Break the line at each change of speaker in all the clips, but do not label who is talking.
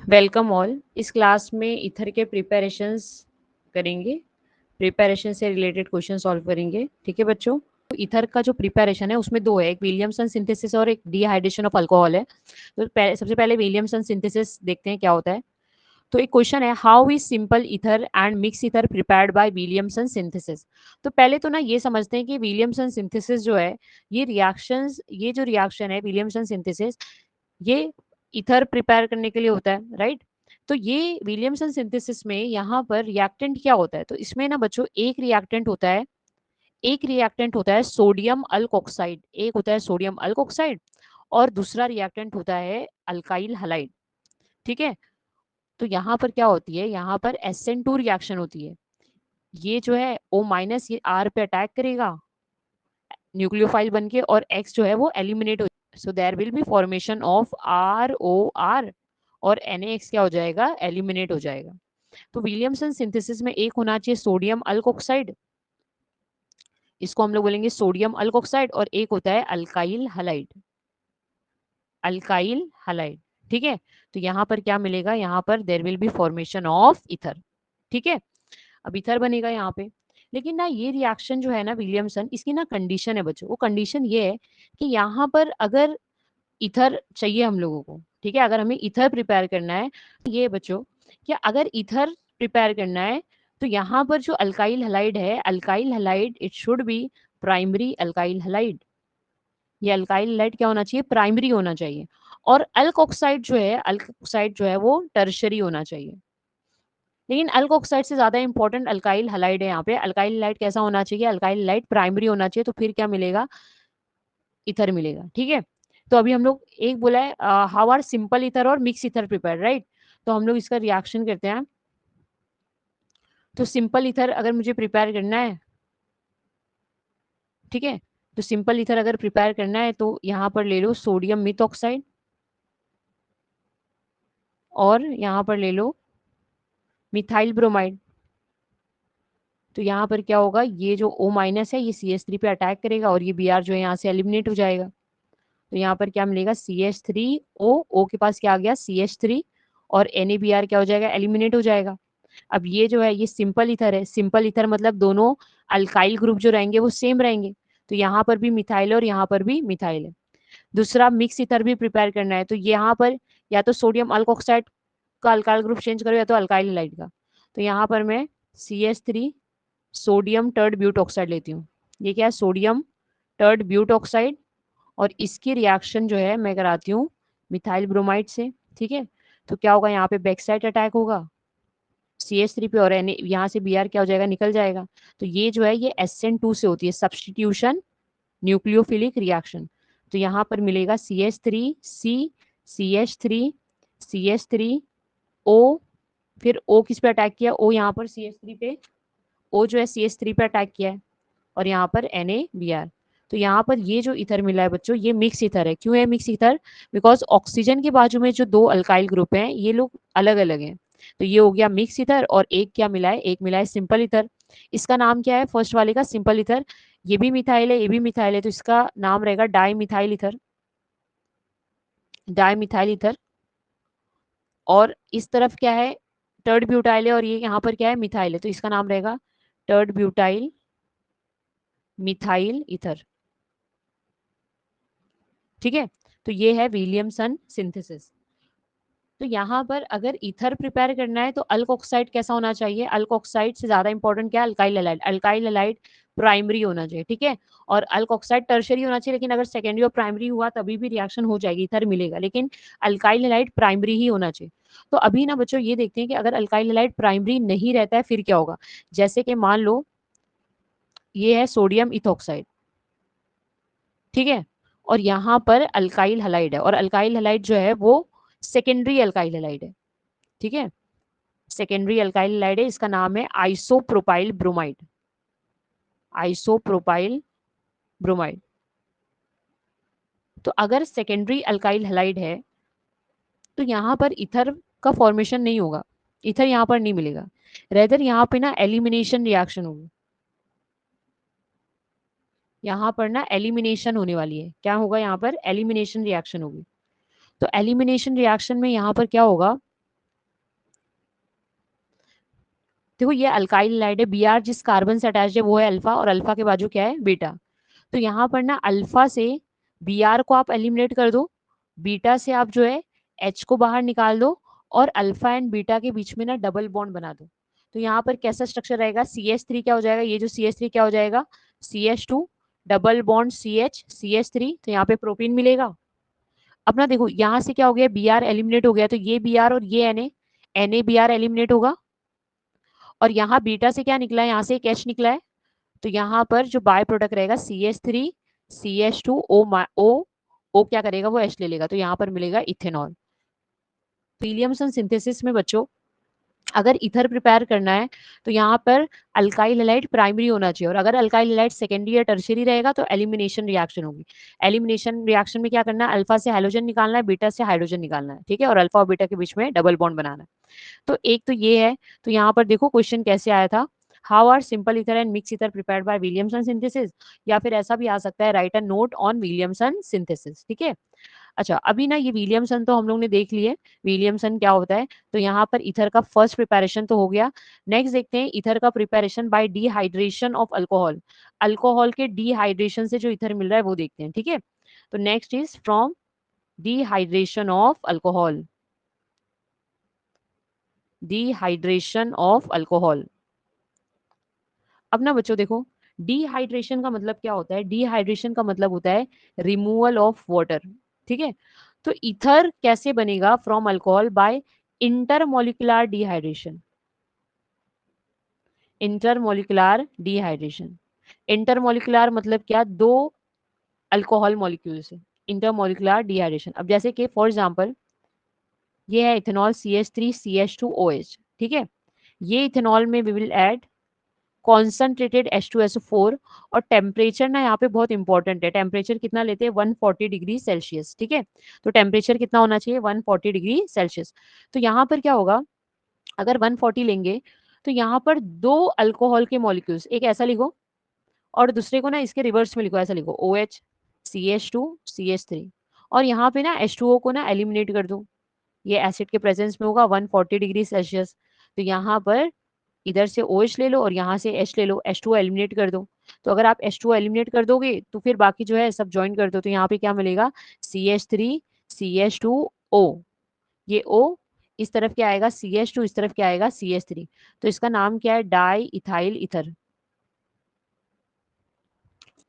Welcome all. इस class में ether के प्रिपरेशंस करेंगे, प्रिपरेशन से रिलेटेड क्वेश्चन सॉल्व करेंगे। ठीक है बच्चों, ईथर का जो प्रिपरेशन है उसमें दो है, एक विलियमसन सिंथेसिस और एक डिहाइड्रेशन ऑफ अल्कोहल है। तो सबसे पहले विलियमसन सिंथेसिस देखते हैं क्या होता है। तो एक क्वेश्चन है, how is simple ether and mix ether prepared by Williamson synthesis. तो पहले तो ना ये समझते हैं कि विलियमसन सिंथेसिस जो है, ये जो रिएक्शन है विलियमसन सिंथेसिस, ये ईथर प्रिपेयर करने के लिए होता है, राइट। तो ये विलियमसन सिंथेसिस में यहाँ पर रिएक्टेंट क्या होता है, तो इसमें ना बच्चों एक रिएक्टेंट होता है सोडियम अल्कोक्साइड, एक होता है सोडियम अल्कोक्साइड और दूसरा रिएक्टेंट होता है अल्काइल हलाइड। ठीक है, तो यहाँ पर क्या होती है, यहाँ पर SN2 रिएक्शन होती है। ये जो है O- ये R पे अटैक करेगा न्यूक्लियोफाइल बन के, और X जो है वो एलिमिनेट हो, so there will be formation of ROR और NaX क्या हो जाएगा, एलिमिनेट हो जाएगा। तो विलियमसन सिंथेसिस में एक होना चाहिए सोडियम अल्कोक्साइड, इसको हम लोग बोलेंगे सोडियम अल्कोक्साइड, और एक होता है अल्काइल हलाइड, अल्काइल हलाइड। ठीक है, तो यहाँ पर क्या मिलेगा, यहाँ पर there will be formation of ether. ठीक है, अब ईथर बनेगा यहाँ पे। लेकिन ना ये रिएक्शन जो है ना विलियमसन, इसकी ना कंडीशन है बच्चों, वो कंडीशन ये है कि यहाँ पर अगर ईथर चाहिए हम लोगों को, ठीक है, अगर हमें ईथर प्रिपेयर करना है, ये बच्चों कि अगर ईथर प्रिपेयर करना है तो यहाँ पर जो अल्काइल हलाइड है, alkyl halide it should be primary alkyl halide. ये अल्काइल हलाइड क्या होना चाहिए, प्राइमरी होना चाहिए। और अल्कोक्साइड जो है वो टर्शरी होना चाहिए। लेकिन अल्कोक्साइड से ज्यादा इंपॉर्टेंट अल्काइल हलाइड है। यहाँ पे अल्काइल हलाइड कैसा होना चाहिए, अल्काइल हलाइड प्राइमरी होना चाहिए, तो फिर क्या मिलेगा, ईथर मिलेगा। ठीक है, तो अभी हम लोग एक बोला है हाउ आर सिंपल ईथर और मिक्स ईथर प्रिपेयर, राइट। तो हम लोग इसका रिएक्शन करते हैं। तो सिंपल ईथर अगर मुझे प्रिपेयर करना है, ठीक है, तो सिंपल ईथर अगर प्रिपेयर करना है तो यहाँ पर ले लो सोडियम मिथ ऑक्साइड और यहाँ पर ले लो मिथाइल ब्रोमाइड। तो यहाँ पर क्या होगा, ये जो O- है ये CH3 पे अटैक करेगा और ये Br जो है यहाँ से एलिमिनेट हो जाएगा। तो यहाँ पर क्या मिलेगा, CH3O के पास क्या आ गया, CH3, और NaBr क्या हो जाएगा, एलिमिनेट हो जाएगा। अब ये जो है ये सिंपल ईथर है, सिंपल ईथर मतलब दोनों अल्काइल ग्रुप जो रहेंगे वो सेम रहेंगे। तो यहाँ पर भी मिथाइल है और यहाँ पर भी मिथाइल है। दूसरा मिक्स ईथर भी प्रिपेयर करना है, तो यहाँ पर या तो सोडियम अल्कोक्साइड का अल्काइल ग्रुप चेंज करो या तो अल्काइल हलाइड का। तो यहाँ पर मैं CH3 सोडियम टर्ड ब्यूट ऑक्साइड लेती हूँ। ये क्या है, सोडियम टर्ड ब्यूट ऑक्साइड, और इसकी रिएक्शन जो है मैं कराती हूँ मिथाइल ब्रोमाइड से। ठीक है, तो क्या होगा, यहाँ पे बैक साइड अटैक होगा CH3 पे, और यहाँ से Br क्या हो जाएगा, निकल जाएगा। तो ये जो है ये SN2 से होती है, सब्सटीट्यूशन न्यूक्लियोफिलिक रिएक्शन। तो यहाँ पर मिलेगा CH3C, CH3, CH3O, फिर O किस पे अटैक किया, O यहाँ पर CH3 पे, O जो है CH3 पे अटैक किया है, और यहाँ पर NaBr। तो यहाँ पर ये जो ईथर मिला है बच्चों, ये मिक्स ईथर है। क्यों है मिक्स ईथर, बिकॉज ऑक्सीजन के बाजू में जो दो अल्काइल ग्रुप हैं ये लोग अलग अलग हैं। तो ये हो गया मिक्स ईथर, और एक क्या मिला है, एक मिला है सिंपल ईथर। इसका नाम क्या है, फर्स्ट वाले का सिंपल ईथर, ये भी मिथाइल है ये भी मिथाइल है, तो इसका नाम रहेगा di methyl ether, di methyl ether. और इस तरफ क्या है, टर्ड ब्यूटाइल है, और ये यहाँ पर क्या है, मिथाइल है, तो इसका नाम रहेगा टर्ड ब्यूटाइल मिथाइल ईथर। ठीक है, तो ये है विलियमसन सिंथेसिस। तो यहाँ पर अगर ईथर प्रिपेयर करना है तो अल्कोक्साइड कैसा होना चाहिए, अल्कोक्साइड से ज्यादा इंपॉर्टेंट क्या है, alkyl halide, alkyl halide primary होना चाहिए। ठीक है, और अल्कोक्साइड टर्शरी होना चाहिए, लेकिन अगर सेकेंडरी और प्राइमरी हुआ तभी भी रिएक्शन हो जाएगी, ईथर मिलेगा, लेकिन अल्काइल हैलाइड प्राइमरी ही होना चाहिए। तो अभी ना बच्चों ये देखते हैं कि अगर अल्काइल हैलाइड प्राइमरी नहीं रहता है फिर क्या होगा। जैसे कि मान लो ये है सोडियम इथोक्साइड, ठीक है, और यहाँ पर अल्काइल हलाइड है, और अल्काइल हलाइड जो है वो सेकेंडरी अल्काइल हलाइड है। ठीक है, सेकेंडरी अल्काइल हलाइड है, इसका नाम है आइसोप्रोपाइल ब्रोमाइड, आइसोप्रोपाइल ब्रोमाइड। तो अगर सेकेंडरी अल्काइल हलाइड है तो यहाँ पर ईथर का फॉर्मेशन नहीं होगा, ईथर यहाँ पर नहीं मिलेगा, रेदर यहाँ पे ना एलिमिनेशन रिएक्शन होगी, यहाँ पर ना एलिमिनेशन होने वाली है। क्या होगा, यहाँ पर एलिमिनेशन रिएक्शन होगी। तो एलिमिनेशन रिएक्शन में यहाँ पर क्या होगा, देखो ये अल्काइल हैलाइड है, Br जिस कार्बन से अटैच है वो है अल्फा और अल्फा के बाजू क्या है बीटा। तो यहाँ पर ना अल्फा से Br को आप एलिमिनेट कर दो, बीटा से आप जो है H को बाहर निकाल दो और अल्फा एंड बीटा के बीच में ना डबल बॉन्ड बना दो। तो यहाँ पर कैसा स्ट्रक्चर रहेगा, CH3 क्या हो जाएगा, ये जो CH3 क्या हो जाएगा, CH2 double bond CH CH3, तो यहाँ पे प्रोटीन मिलेगा। अपना देखो यहाँ से क्या हो गया, Br एलिमिनेट हो गया, तो ये Br और ये Na Br एलिमिनेट होगा और यहाँ बीटा से क्या निकला है, यहाँ से एक H निकला है, तो यहाँ पर जो बाय प्रोडक्ट रहेगा CH3 CH2 O क्या करेगा, वो H ले लेगा, तो यहाँ पर मिलेगा इथेनॉल। विलियमसन सिंथेसिस में बच्चों अगर ईथर प्रिपेयर करना है तो यहाँ पर अल्काइल हैलाइड प्राइमरी होना चाहिए और अगर अल्काइल हैलाइड सेकेंडरी या टर्शियरी रहेगा तो एलिमिनेशन रिएक्शन होगी। एलिमिनेशन रिएक्शन में क्या करना है, अल्फा से हाइड्रोजन निकालना है, बीटा से हाइड्रोजन निकालना है, ठीक है, और अल्फा और बीटा के बीच में डबल बॉन्ड बनाना है। तो एक तो ये है, तो यहाँ पर देखो क्वेश्चन कैसे आया था, how are simple ether and mix ether prepared by Williamson synthesis, या फिर ऐसा भी आ सकता है write a note on Williamson synthesis, ठीक है। अच्छा अभी ना ये विलियमसन तो हम लोग ने देख लिए, विलियमसन क्या होता है, तो यहाँ पर ईथर का फर्स्ट प्रिपरेशन तो हो गया। नेक्स्ट देखते हैं ईथर का preparation bye dehydration of alcohol, alcohol के डिहाइड्रेशन से जो ईथर मिल रहा है वो देखते हैं, ठीक है। तो next is from dehydration of alcohol, dehydration of alcohol. अब ना बच्चों देखो डिहाइड्रेशन का मतलब क्या होता है, डिहाइड्रेशन का मतलब होता है रिमूवल ऑफ वाटर, ठीक है। तो ईथर कैसे बनेगा from alcohol, by intermolecular dehydration, intermolecular dehydration. Intermolecular मतलब क्या, दो अल्कोहल मॉलिक्यूल से इंटरमोलिकुलर डिहाइड्रेशन। अब जैसे कि फॉर एग्जांपल ये है इथेनॉल CH3CH2OH, ठीक है, ये इथेनॉल में we will add concentrated H2SO4 और टेम्परेचर ना यहाँ पे बहुत इंपॉर्टेंट है, टेम्परेचर कितना लेते हैं 140 डिग्री सेल्सियस, ठीक है। तो टेम्परेचर कितना होना चाहिए 140 डिग्री सेल्सियस। तो यहाँ पर क्या होगा, अगर 140 लेंगे तो यहाँ पर दो अल्कोहल के मॉलिक्यूल्स, एक ऐसा लिखो और दूसरे को ना इसके रिवर्स में लिखो, ऐसा लिखो OH CH2 CH3 और यहाँ पे ना H2O को ना एलिमिनेट कर दो, ये एसिड के प्रेजेंस में होगा 140 डिग्री सेल्सियस। तो यहाँ पर इधर से OH ले लो और यहाँ से H ले लो, H2O एलिमिनेट कर दो। तो अगर आप H2O एलिमिनेट कर दोगे तो फिर बाकी जो है सब ज्वाइन कर दो, तो यहाँ पे क्या मिलेगा CH3 CH2O, ये O इस तरफ क्या आएगा CH2, इस तरफ क्या आएगा CH3, तो इसका नाम क्या है डाई इथाइल ईथर।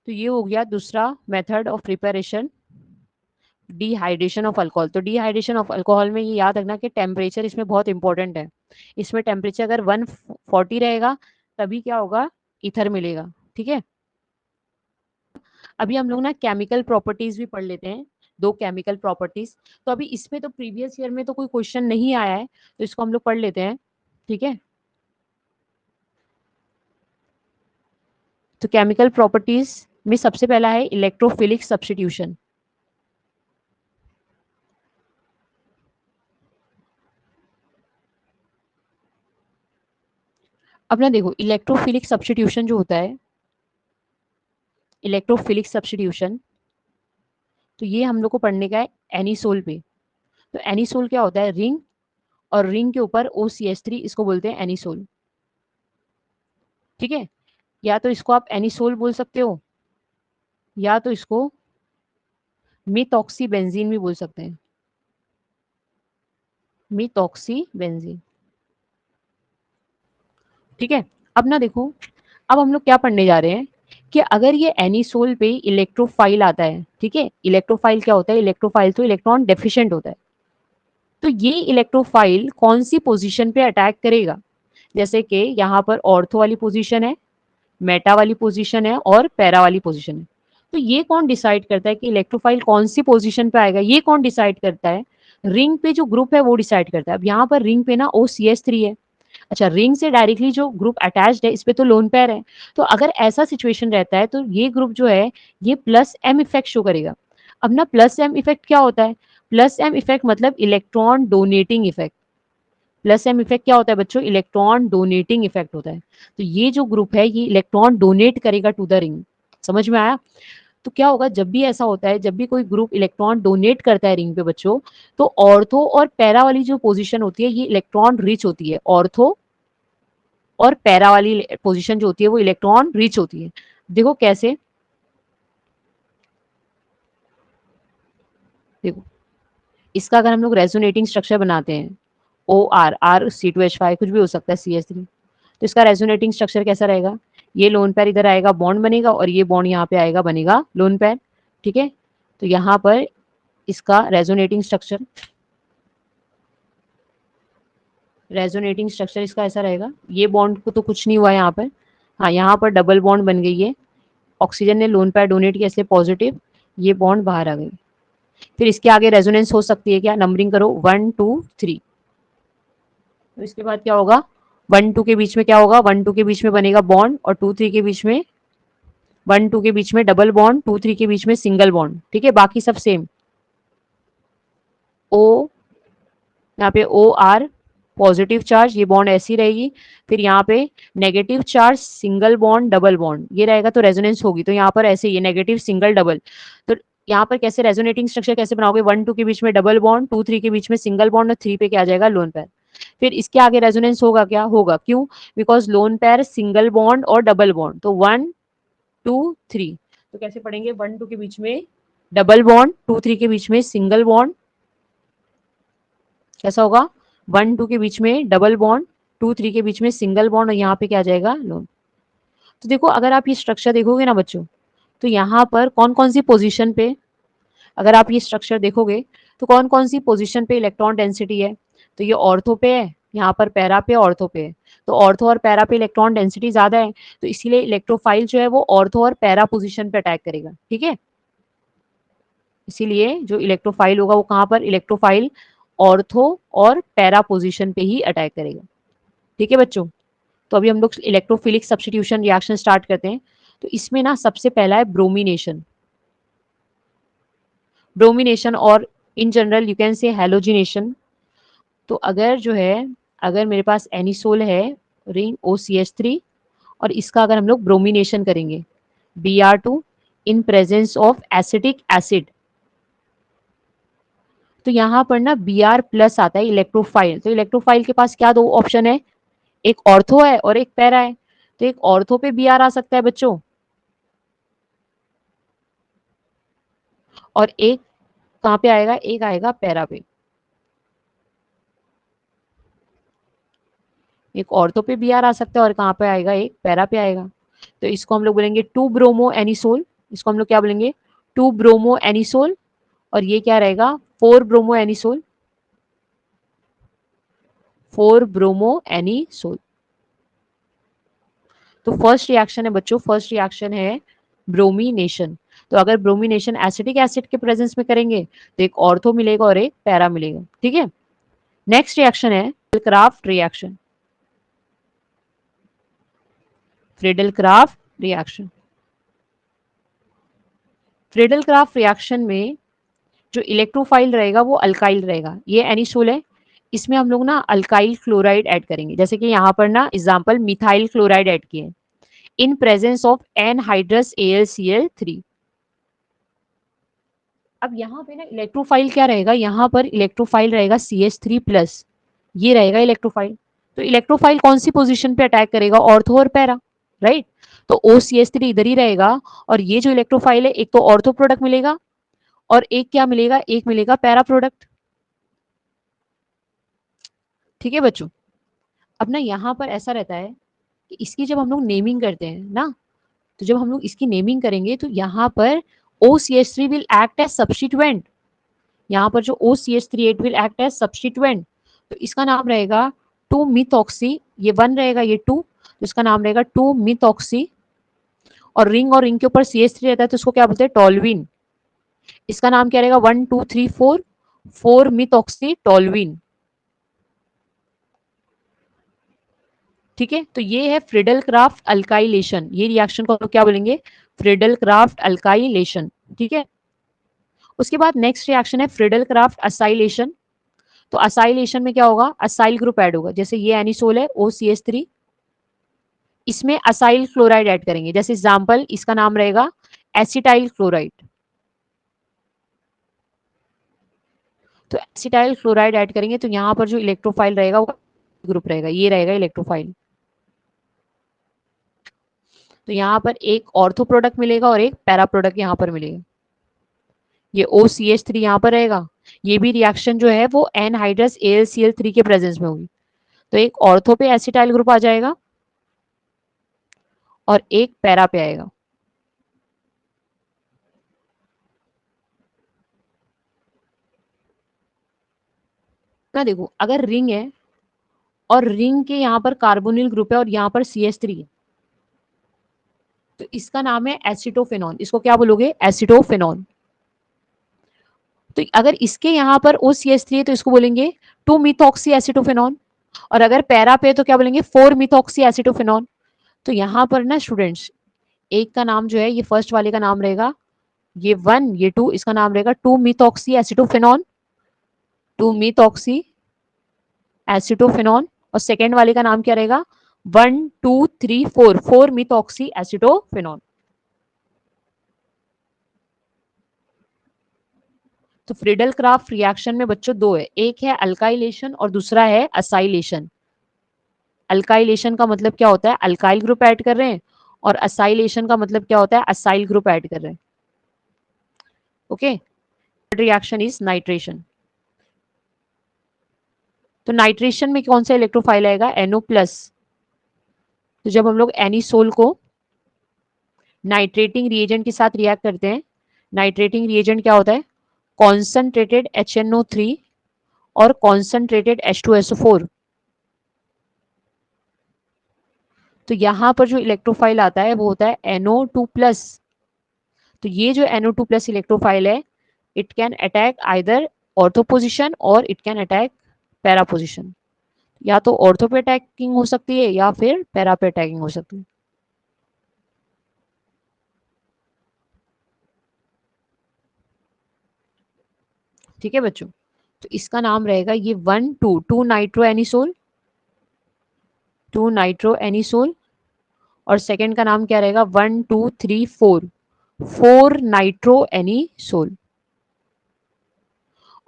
तो ये हो गया दूसरा method of preparation, dehydration of alcohol. तो डिहाइड्रेशन ऑफ अल्कोहल में ये याद रखना कि टेम्परेचर इसमें बहुत इंपॉर्टेंट है, इसमें टेम्परेचर अगर 140 रहेगा तभी क्या होगा, ईथर मिलेगा, ठीक है। अभी हम लोग ना केमिकल प्रॉपर्टीज भी पढ़ लेते हैं, दो केमिकल प्रॉपर्टीज। तो अभी इसमें तो प्रीवियस ईयर में तो कोई क्वेश्चन नहीं आया है तो इसको हम लोग पढ़ लेते हैं, ठीक है। तो केमिकल प्रॉपर्टीज में सबसे पहला है इलेक्ट्रोफिलिक सब्स्टिट्यूशन। अपना देखो इलेक्ट्रोफिलिक सब्स्टिट्यूशन जो होता है, इलेक्ट्रोफिलिक सब्स्टिट्यूशन, तो ये हम लोग को पढ़ने का है एनिसोल पे। तो एनिसोल क्या होता है, रिंग और रिंग के ऊपर OCH3, इसको बोलते हैं एनिसोल, ठीक है। या तो इसको आप एनिसोल बोल सकते हो या तो इसको मिथॉक्सी बेंजीन भी बोल सकते हैं, मिथॉक्सी बेंजीन, ठीक है। अब ना देखो अब हम लोग क्या पढ़ने जा रहे हैं कि अगर ये एनिसोल पे इलेक्ट्रोफाइल आता है, ठीक है, इलेक्ट्रोफाइल क्या होता है, इलेक्ट्रोफाइल तो इलेक्ट्रॉन डेफिशिएंट होता है, तो ये इलेक्ट्रोफाइल कौन सी पोजीशन पे अटैक करेगा, जैसे कि यहाँ पर ऑर्थो वाली पोजीशन है, मेटा वाली पोजीशन है और पैरा वाली पोजीशन है। तो ये कौन डिसाइड करता है कि इलेक्ट्रोफाइल कौन सी पोजीशन पे आएगा, ये कौन डिसाइड करता है, रिंग पे जो ग्रुप है वो डिसाइड करता है। अब यहाँ पर रिंग पे ना OCH3 है, अच्छा रिंग से डायरेक्टली जो ग्रुप अटैच्ड है इस पे तो लोन पेयर है, तो अगर ऐसा सिचुएशन रहता है तो ये ग्रुप जो है ये +M इफेक्ट शो करेगा। अब ना +M इफेक्ट क्या होता है, +M इफेक्ट मतलब electron donating effect, +M effect क्या होता है बच्चों, इलेक्ट्रॉन डोनेटिंग इफेक्ट होता है। तो ये जो ग्रुप है ये इलेक्ट्रॉन डोनेट करेगा टू द रिंग, समझ में आया। तो क्या होगा जब भी ऐसा होता है, जब भी कोई ग्रुप इलेक्ट्रॉन डोनेट करता है रिंग पे बच्चों, तो ऑर्थो और पैरा वाली जो पोजीशन होती है ये इलेक्ट्रॉन रिच होती है, ऑर्थो और पैरा वाली पोजीशन जो होती है वो इलेक्ट्रॉन रिच होती है। देखो कैसे, देखो इसका अगर हम लोग रेजोनेटिंग स्ट्रक्चर बनाते हैं, ओ आर, आर C2H5 कुछ भी हो सकता है, CH3, तो इसका रेजोनेटिंग स्ट्रक्चर कैसा रहेगा, ये लोन पेयर इधर आएगा, बॉन्ड बनेगा, और ये बॉन्ड यहाँ पे आएगा, बनेगा लोन पेयर। ठीक है, तो यहाँ पर इसका रेजोनेटिंग स्ट्रक्चर इसका ऐसा रहेगा, ये बॉन्ड को तो कुछ नहीं हुआ यहाँ पर, हाँ यहाँ पर डबल बॉन्ड बन गई है, ऑक्सीजन ने लोन पेयर डोनेट किया इसलिए पॉजिटिव, ये बॉन्ड बाहर आ गई। फिर इसके आगे रेजोनेंस हो सकती है क्या, नंबरिंग करो 1 2 3, तो इसके बाद क्या होगा, 1 2 के बीच में क्या होगा, 1 2 के बीच में बनेगा बॉन्ड, और 2 3 के बीच में, 1 2 के बीच में डबल बॉन्ड, 2 3 के बीच में सिंगल बॉन्ड। ठीक है, बाकी सब सेम, ओ, यहाँ पे ओ आर पॉजिटिव चार्ज, ये बॉन्ड ऐसी रहेगी, फिर यहाँ पे negative charge single bond double bond ये रहेगा, तो रेजोनेंस होगी, तो यहाँ पर ऐसे ही नेगेटिव सिंगल डबल, तो यहाँ पर कैसे रेजोनेटिंग स्ट्रक्चर कैसे बनाओगे, 1 2 के बीच में डबल बॉन्ड, 2 3 के बीच में सिंगल बॉन्ड, और 3 पे क्या आ जाएगा, लोन पेयर। फिर इसके आगे रेजोनेंस होगा क्या, होगा, क्यों, because lone pair single bond और डबल बॉन्ड, तो 1 2 3, तो कैसे पढ़ेंगे, 1 2 के बीच में डबल बॉन्ड, 2 3 के बीच में सिंगल बॉन्ड, कैसा होगा, 1 2 के बीच में डबल बॉन्ड, 2 3 के बीच में सिंगल बॉन्ड, और यहाँ पे क्या आ जाएगा, लोन। तो देखो अगर आप ये स्ट्रक्चर देखोगे ना बच्चों, तो यहाँ पर कौन कौन सी पोजीशन पे, अगर आप ये स्ट्रक्चर देखोगे तो कौन कौन सी पोजीशन पे इलेक्ट्रॉन डेंसिटी है, तो ये ऑर्थो पे है, यहाँ पर पैरा पे, ऑर्थो पे है, तो ऑर्थो और पैरा पे इलेक्ट्रॉन डेंसिटी ज्यादा है, तो इसीलिए इलेक्ट्रोफाइल जो है वो ऑर्थो और पैरा पोजीशन पे अटैक करेगा। ठीक है, इसीलिए जो इलेक्ट्रोफाइल होगा वो कहाँ पर, इलेक्ट्रोफाइल ऑर्थो और पैरा पोजीशन पे ही अटैक करेगा। ठीक है बच्चों, तो अभी हम लोग इलेक्ट्रोफिलिक सब्स्टिट्यूशन रिएक्शन स्टार्ट करते हैं। तो इसमें ना सबसे पहला है ब्रोमिनेशन, ब्रोमिनेशन, और in general you can say halogenation. तो अगर जो है, अगर मेरे पास एनिसोल है, रिंग OCH3, और इसका अगर हम लोग ब्रोमिनेशन करेंगे, Br2 in presence of acetic acid, तो यहाँ पर ना Br प्लस आता है इलेक्ट्रोफाइल, तो इलेक्ट्रोफाइल के पास क्या दो ऑप्शन है, एक ऑर्थो है और एक पैरा है, तो एक ऑर्थो पे Br आ सकता है बच्चों, और एक कहाँ पे आएगा, एक आएगा पैरा पे, एक ऑर्थो पे Br आ सकता है और कहाँ पे आएगा, एक पैरा पे आएगा। तो इसको हम लोग बोलेंगे 2 ब्रोमो एनिसोल, इसको हम लोग क्या बोलेंगे, 2 ब्रोमो एनिसोल, और ये क्या रहेगा, 4 ब्रोमो एनिसोल, 4 ब्रोमो एनिसोल। तो फर्स्ट रिएक्शन है बच्चों, फर्स्ट रिएक्शन है ब्रोमिनेशन। तो अगर ब्रोमिनेशन एसिटिक एसिड के प्रेजेंस में करेंगे तो एक ऑर्थो मिलेगा और एक पैरा मिलेगा। ठीक है, नेक्स्ट रिएक्शन है craft reaction, Friedel craft reaction. Friedel craft reaction में जो इलेक्ट्रोफाइल रहेगा वो अल्काइल रहेगा, ये एनिसोल है, इसमें हम लोग ना अल्काइल क्लोराइड ऐड करेंगे, जैसे कि यहाँ पर ना एग्जांपल मिथाइल क्लोराइड ऐड किए in presence of anhydrous AlCl3। अब यहाँ पे ना इलेक्ट्रोफाइल क्या रहेगा, यहाँ पर इलेक्ट्रोफाइल रहेगा CH3 प्लस, ये रहेगा इलेक्ट्रोफाइल। तो इलेक्ट्रोफाइल कौन सी पोजीशन पे अटैक करेगा, ऑर्थो और पैरा, राइट। तो OCH3 इधर ही रहेगा, और ये जो इलेक्ट्रोफाइल है एक तो ऑर्थो प्रोडक्ट मिलेगा, और एक क्या मिलेगा, एक मिलेगा पैरा प्रोडक्ट। ठीक है बच्चों, अब ना यहाँ पर ऐसा रहता है कि इसकी जब हम लोग नेमिंग करते हैं ना, तो जब हम लोग इसकी नेमिंग करेंगे तो यहाँ पर OCH3 will act as substituent, यहाँ पर जो OCH38 will act as substituent, तो इसका नाम रहेगा 2 मिथॉक्सी, ये 1 रहेगा ये 2, तो इसका नाम रहेगा 2 मिथॉक्सी, और रिंग के ऊपर CH3 रहता है तो इसको क्या बोलते हैं, टोल्विन। इसका नाम क्या रहेगा, 1 2 3 4, 4 मिथॉक्सी टोल्विन। ठीक है, तो ये है फ्रिडल क्राफ्ट अल्काइलेशन, ये रिएक्शन को हम लोग क्या बोलेंगे, फ्रिडल क्राफ्ट अल्काइलेशन। ठीक है, उसके बाद नेक्स्ट रिएक्शन है फ्रिडल क्राफ्ट असाइलेशन। तो असाइलेशन में क्या होगा, असाइल ग्रुप ऐड होगा, जैसे ये एनिसोल है OCH3, इसमें असाइल क्लोराइड ऐड करेंगे, जैसे एग्जांपल इसका नाम रहेगा एसिटाइल क्लोराइड, तो एसिटाइल क्लोराइड ऐड करेंगे, तो यहाँ पर जो इलेक्ट्रोफाइल रहेगा वो ग्रुप रहेगा, ये रहेगा इलेक्ट्रोफाइल। तो यहाँ पर एक ऑर्थो प्रोडक्ट मिलेगा और एक पैरा प्रोडक्ट यहाँ पर मिलेगा। ये OCH3 यहाँ पर रहेगा। ये भी रिएक्शन जो है वो एनहाइड्रस AlCl3 के प्रेजेंस में होगी। तो एक ऑर्थो पे एसिटाइल ग्रुप आ जाएगा और एक पैरा पे आएगा। ना देखो, अगर रिंग है और रिंग के यहाँ पर कार्बोनिल ग्रुप है और यहाँ पर CH3 है, तो इसका नाम है एसिटोफेनॉन। इसको क्या बोलोगे? एसिटोफेनॉन। तो अगर इसके यहाँ पर OCH3 है तो इसको बोलेंगे 2-मिथॉक्सी एसिटोफेनॉन। और अगर पैरा पे है तो क्या बोलेंगे? 4-मिथॉक्सी एसिटोफेनॉन। तो यहाँ पर ना स्टूडेंट्स, एक का नाम जो है ये फर्स्ट वाले का नाम रहेगा, ये 1 ये 2, इसका नाम रहेगा 2-मिथॉक्सी एसिटोफेनॉन, 2-मिथॉक्सी एसिटोफेनॉन। और सेकेंड वाले का नाम क्या रहेगा? 1 2 3 4, 4-मिथॉक्सी एसिटोफेनॉन। तो फ्रीडल क्राफ्ट रिएक्शन में बच्चों दो है, एक है अल्काइलेशन और दूसरा है असाइलेशन। अल्काइलेशन का मतलब क्या होता है? अल्काइल ग्रुप ऐड कर रहे हैं, और असाइलेशन का मतलब क्या होता है? असाइल ग्रुप ऐड कर रहे हैं। Okay, reaction is nitration. तो नाइट्रेशन में कौन सा इलेक्ट्रोफाइल आएगा? NO+। तो जब हम लोग एनिसोल को नाइट्रेटिंग रिएजेंट के साथ रिएक्ट करते हैं, नाइट्रेटिंग रिएजेंट क्या होता है? कॉन्सनट्रेटेड HNO3 और कॉन्सनट्रेटेड H2SO4। तो यहां पर जो इलेक्ट्रोफाइल आता है वो होता है NO2+। तो ये जो NO2+ इलेक्ट्रोफाइल है, it can attack either ortho position और it can attack para position. या तो ऑर्थो पे अटैकिंग हो सकती है या फिर पैरा पे अटैकिंग हो सकती है। ठीक है बच्चों, तो इसका नाम रहेगा ये 1 2 2 नाइट्रो एनिसोल, 2 नाइट्रो एनिसोल। और सेकेंड का नाम क्या रहेगा? 1 2 3 4, 4 नाइट्रो एनिसोल।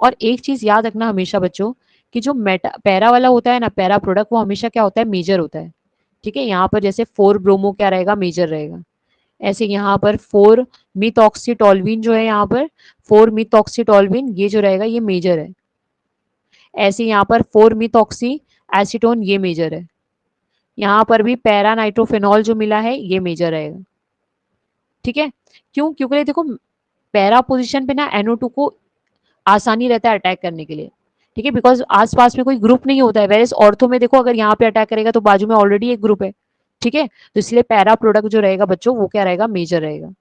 और एक चीज याद रखना हमेशा बच्चों, कि जो मेटा पैरा वाला होता है ना, पैरा प्रोडक्ट, वो हमेशा क्या होता है? मेजर होता है। ठीक है, यहाँ पर जैसे 4 ब्रोमो क्या रहेगा? मेजर रहेगा। ऐसे यहाँ पर 4-मिथॉक्सीटोल्वीन जो है, यहाँ पर 4-मिथॉक्सीटोल्वीन ये जो रहेगा ये मेजर है। ऐसे यहाँ पर 4-मिथॉक्सी एसीटोन ये मेजर है। यहाँ पर भी पैरा नाइट्रोफेनॉल जो मिला है ये मेजर रहेगा। ठीक है, क्यों? क्योंकि देखो, पैरा पोजीशन पे ना NO2 को आसानी रहता है अटैक करने के लिए। ठीक है, बिकॉज आसपास में कोई ग्रुप नहीं होता है। वेरेस ऑर्थो में देखो, अगर यहाँ पे अटैक करेगा तो बाजू में ऑलरेडी एक ग्रुप है। ठीक है, तो इसलिए पैरा प्रोडक्ट जो रहेगा बच्चों वो क्या रहेगा? मेजर रहेगा।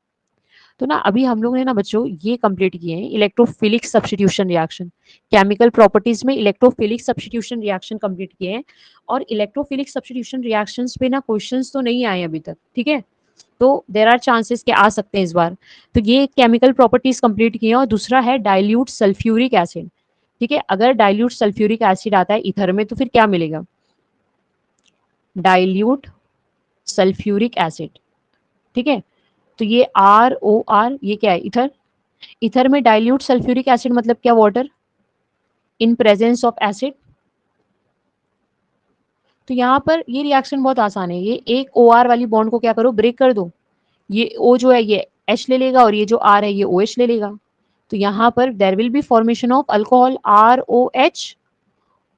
तो ना अभी हम लोग ने ना बच्चों ये कंप्लीट किए हैं electrophilic substitution reaction. Chemical properties में इलेक्ट्रोफिलिक सब्स्टिट्यूशन रिएक्शन कंप्लीट किए हैं। और इलेक्ट्रोफिलिक सब्स्टिट्यूशन रिएक्शंस पे ना क्वेश्चंस तो नहीं आए अभी तक। ठीक है, तो देर आर चांसेस के आ सकते हैं इस बार। तो ये केमिकल प्रॉपर्टीज कंप्लीट किए हैं। और दूसरा है डाइल्यूट सल्फ्यूरिक एसिड। ठीक है, अगर डाइल्यूट सल्फ्यूरिक एसिड आता है इथर में तो फिर क्या मिलेगा? Dilute sulphuric acid. ठीक है, तो ये ROR ये क्या है? इथर। इथर में डाइल्यूट सल्फ्यूरिक एसिड मतलब क्या? Water in presence of acid. तो यहाँ पर ये रिएक्शन बहुत आसान है। ये एक OR वाली बॉन्ड को क्या करो? ब्रेक कर दो। ये O जो है ये H ले लेगा और ये जो R है ये OH ले लेगा। तो यहाँ पर there will be formation of alcohol ROH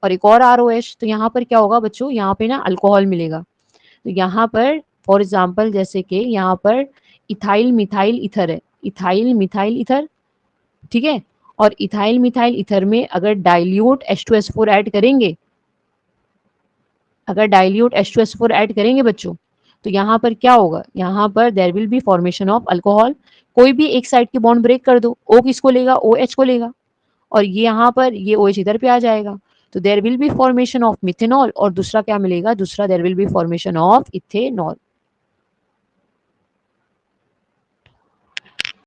और एक और ROH। तो यहाँ पर क्या होगा बच्चों? यहाँ पे ना अल्कोहल मिलेगा। तो यहाँ पर फॉर एग्जाम्पल जैसे कि यहाँ पर इथाइल मिथाइल इथर है, इथाइल मिथाइल इथर। ठीक है, और इथाइल मिथाइल इथर में अगर डाइल्यूट H2SO4 ऐड करेंगे, अगर डाइल्यूट H2SO4 ऐड करेंगे बच्चों, तो यहाँ पर क्या होगा? यहाँ पर there will be formation of alcohol. कोई भी एक साइड की बॉन्ड ब्रेक कर दो, O किसको लेगा? OH को लेगा। और ये यहाँ पर ये OH इधर पे आ जाएगा। तो there will be formation of methanol. और दूसरा क्या मिलेगा? दूसरा there will be formation of ethanol.